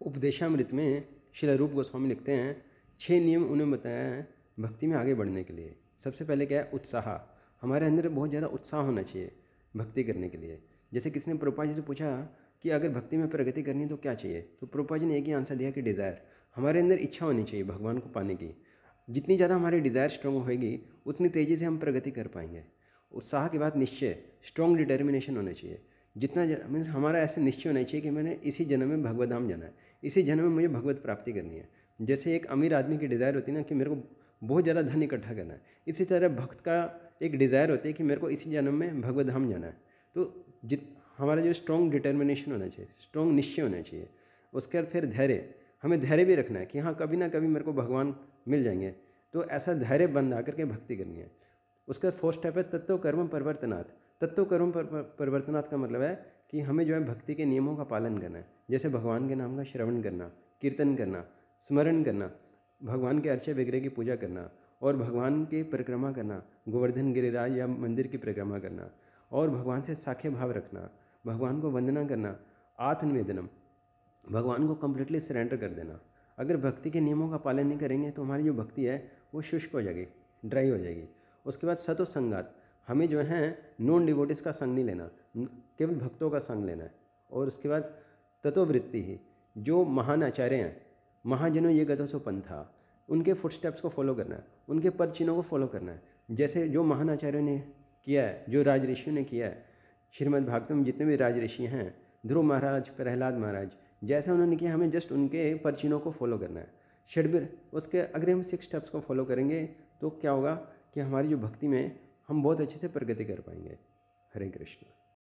उपदेशामृत में श्री रूप गोस्वामी लिखते हैं 6 नियम उन्हें बताया है भक्ति में आगे बढ़ने के लिए। सबसे पहले क्या है? उत्साह। हमारे अंदर बहुत ज़्यादा उत्साह होना चाहिए भक्ति करने के लिए। जैसे किसी ने प्रभुपाद जी से पूछा कि अगर भक्ति में प्रगति करनी है तो क्या चाहिए, तो प्रभुपाद जी ने एक ही आंसर दिया कि डिज़ायर। हमारे अंदर इच्छा होनी चाहिए भगवान को पाने की। जितनी ज़्यादा हमारी डिज़ायर स्ट्रॉन्ग होएगी उतनी तेज़ी से हम प्रगति कर पाएंगे। उत्साह के बाद निश्चय, स्ट्रॉन्ग डिटर्मिनेशन होना चाहिए। जितना मीन्स हमारा ऐसे निश्चय होना चाहिए कि मैंने इसी जन्म में भगवत धाम जाना है, इसी जन्म में मुझे भगवत प्राप्ति करनी है। जैसे एक अमीर आदमी की डिज़ायर होती है ना कि मेरे को बहुत ज़्यादा धन इकट्ठा करना है, इसी तरह भक्त का एक डिज़ायर होती है कि मेरे को इसी जन्म में भगवत धाम जाना है। तो हमारा जो स्ट्रॉन्ग डिटर्मिनेशन होना चाहिए, स्ट्रॉन्ग निश्चय होना चाहिए। उसके बाद फिर धैर्य, हमें धैर्य भी रखना है कि हाँ कभी ना कभी मेरे को भगवान मिल जाएंगे, तो ऐसा धैर्य बंधा करके भक्ति करनी है। उसका फोर्थ स्टेप है तत्व कर्म परिवर्तनात्। तत्व कर्म परिवर्तनात् का मतलब है कि हमें जो है भक्ति के नियमों का पालन करना है। जैसे भगवान के नाम का श्रवण करना, कीर्तन करना, स्मरण करना, भगवान के अर्चे वगैरह की पूजा करना और भगवान की परिक्रमा करना, गोवर्धन गिरिराज या मंदिर की परिक्रमा करना और भगवान से साख्य भाव रखना, भगवान को वंदना करना, आत्मनिवेदनम, भगवान को कम्प्लीटली सरेंडर कर देना। अगर भक्ति के नियमों का पालन नहीं करेंगे तो हमारी जो भक्ति है वो शुष्क हो जाएगी, ड्राई हो जाएगी। उसके बाद सतो संगात, हमें जो है नॉन डिवोटिस का संग नहीं लेना, केवल भक्तों का संग लेना है। और उसके बाद तत्ववृत्ति ही, जो महान आचार्य हैं, महाजनों ये गतो सो पंथा, उनके फुटस्टेप्स को फॉलो करना है, उनके पद चिन्हों को फॉलो करना है। जैसे जो महान आचार्यों ने किया है, जो राज ऋषियों ने किया है, श्रीमद् भागवत में जितने भी राज ऋषि हैं, ध्रुव महाराज, प्रहलाद महाराज, जैसे उन्होंने किया हमें जस्ट उनके पद चिन्हों को फॉलो करना है। षड्वीर, उसके अगर हम 6 स्टेप्स को फॉलो करेंगे तो क्या होगा कि हमारी जो भक्ति में हम बहुत अच्छे से प्रगति कर पाएंगे। हरे कृष्ण।